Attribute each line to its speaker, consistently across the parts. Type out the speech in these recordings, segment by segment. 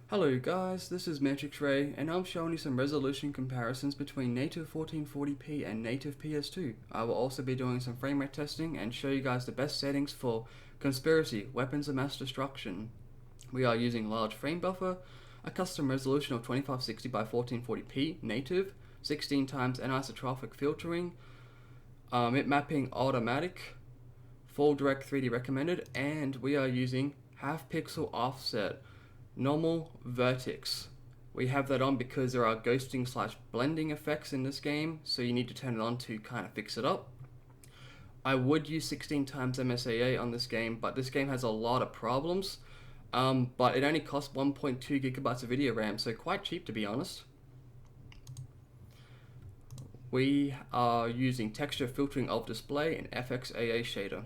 Speaker 1: Hello guys, this is Matrix Ray, and I'm showing you some resolution comparisons between native 1440p and native PS2. I will also be doing some frame rate testing and show you guys the best settings for Conspiracy, Weapons of Mass Destruction. We are using large frame buffer, a custom resolution of 2560 by 1440p native, 16 times anisotropic filtering, it mapping automatic, full direct 3D recommended, and we are using half pixel offset. Normal vertex. We have that on because there are ghosting slash blending effects in this game, so you need to turn it on to kind of fix it up. I would use 16 times MSAA on this game, but this game has a lot of problems. But it only costs 1.2 gigabytes of video RAM, so quite cheap to be honest. We are using texture filtering of display and FXAA shader.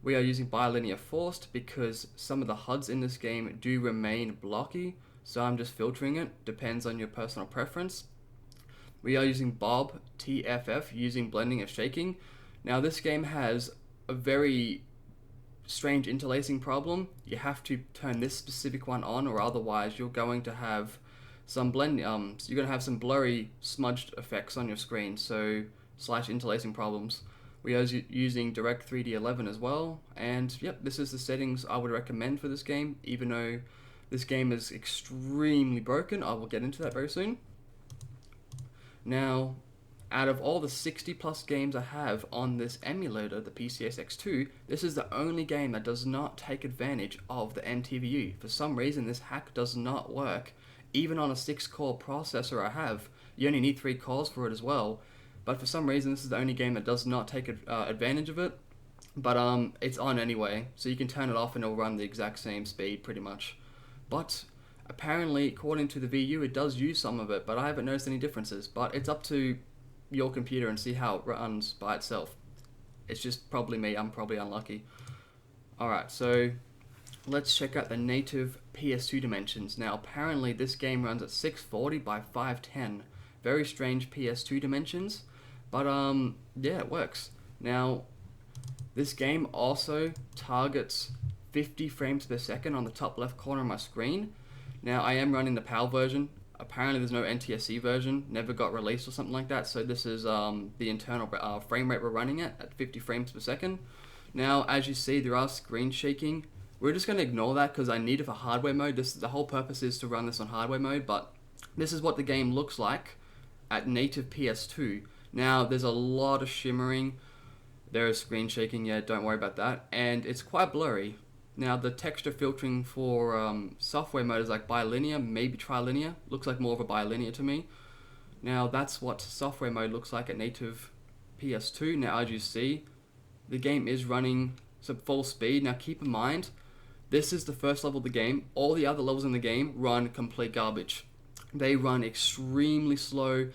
Speaker 1: We are using bilinear forced because some of the HUDs in this game do remain blocky, so I'm just filtering it, depends on your personal preference. We are using Bob TFF using blending and shaking. Now this game has a very strange interlacing problem. You have to turn this specific one on, or otherwise you're going to have some you're going to have some blurry smudged effects on your screen, so slash interlacing problems. We are using Direct 3D 11 as well, and yep, this is the settings I would recommend for this game, even though this game is extremely broken. I will get into that very soon. Now, out of all the 60 plus games I have on this emulator, the PCSX2, this is the only game that does not take advantage of the NTVU. For some reason, this hack does not work. Even on a 6-core processor I have, you only need 3 cores for it as well. But for some reason, this is the only game that does not take advantage of it. But it's on anyway, so you can turn it off and it'll run the exact same speed pretty much. But apparently, according to the VU, it does use some of it, but I haven't noticed any differences. But it's up to your computer and see how it runs by itself. It's just probably me, I'm probably unlucky. Alright, so let's check out the native PS2 dimensions. Now apparently this game runs at 640 by 510. Very strange PS2 dimensions, but yeah, it works. Now this game also targets 50 frames per second on the top left corner of my screen. Now I am running the PAL version. Apparently there's no NTSC version, never got released or something like that, so this is the internal frame rate we're running at 50 frames per second. Now as you see, there are screen shaking. We're just going to ignore that because I need it for hardware mode. The whole purpose is to run this on hardware mode, but this is what the game looks like at native PS2. Now there's a lot of shimmering, there is screen shaking, yeah, don't worry about that, and it's quite blurry. Now the texture filtering for software mode is like bilinear, maybe trilinear, looks like more of a bilinear to me. Now that's what software mode looks like at native PS2. Now as you see, the game is running some full speed. Now keep in mind, this is the first level of the game. All the other levels in the game run complete garbage. They run extremely slow,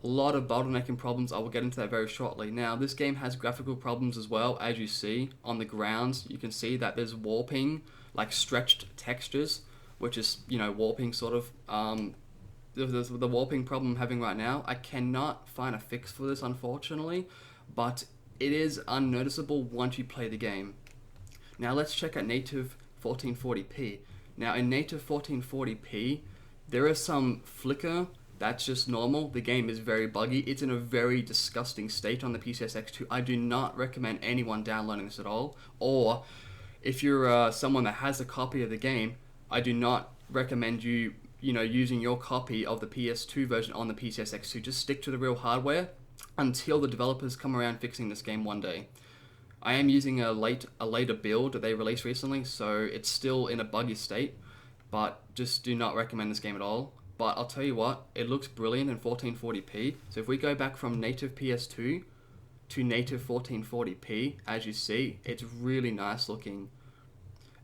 Speaker 1: a lot of bottlenecking problems. I will get into that very shortly. Now, this game has graphical problems as well. As you see on the grounds, you can see that there's warping, like stretched textures, which is, you know, warping sort of. The warping problem I'm having right now, I cannot find a fix for this, unfortunately, but it is unnoticeable once you play the game. Now, let's check out native 1440p. Now, in native 1440p, there is some flicker, that's just normal. The game is very buggy. It's in a very disgusting state on the PCSX2. I do not recommend anyone downloading this at all. Or, if you're someone that has a copy of the game, I do not recommend you using your copy of the PS2 version on the PCSX2. Just stick to the real hardware until the developers come around fixing this game one day. I am using a later build that they released recently, so it's still in a buggy state. But just do not recommend this game at all. But I'll tell you what, it looks brilliant in 1440p. So if we go back from native PS2 to native 1440p, as you see, it's really nice looking.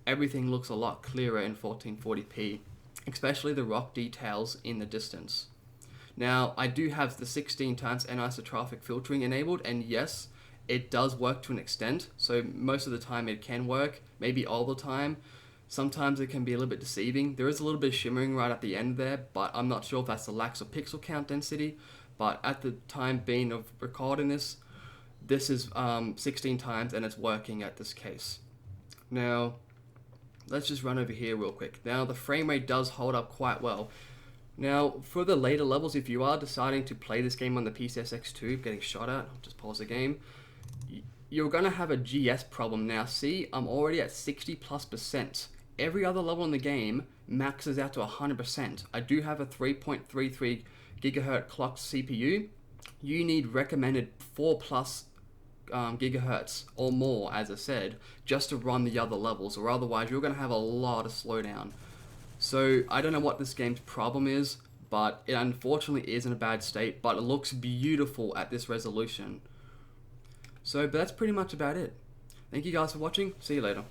Speaker 1: Everything looks a lot clearer in 1440p, especially the rock details in the distance. Now, I do have the 16 times anisotropic filtering enabled, and yes, it does work to an extent. So most of the time it can work, maybe all the time. Sometimes it can be a little bit deceiving. There is a little bit of shimmering right at the end there, but I'm not sure if that's the lack of pixel count density. But at the time being of recording this is 16 times and it's working at this case. Now, let's just run over here real quick. Now the frame rate does hold up quite well. Now for the later levels, if you are deciding to play this game on the PCSX2, getting shot at, I'll just pause the game, you're going to have a GS problem. Now see, I'm already at 60+%. Every other level in the game maxes out to 100%. I do have a 3.33 gigahertz clocked CPU. You need recommended 4+ gigahertz or more, as I said, just to run the other levels, or otherwise you're going to have a lot of slowdown. So I don't know what this game's problem is, but it unfortunately is in a bad state, but it looks beautiful at this resolution. So but that's pretty much about it. Thank you guys for watching. See you later.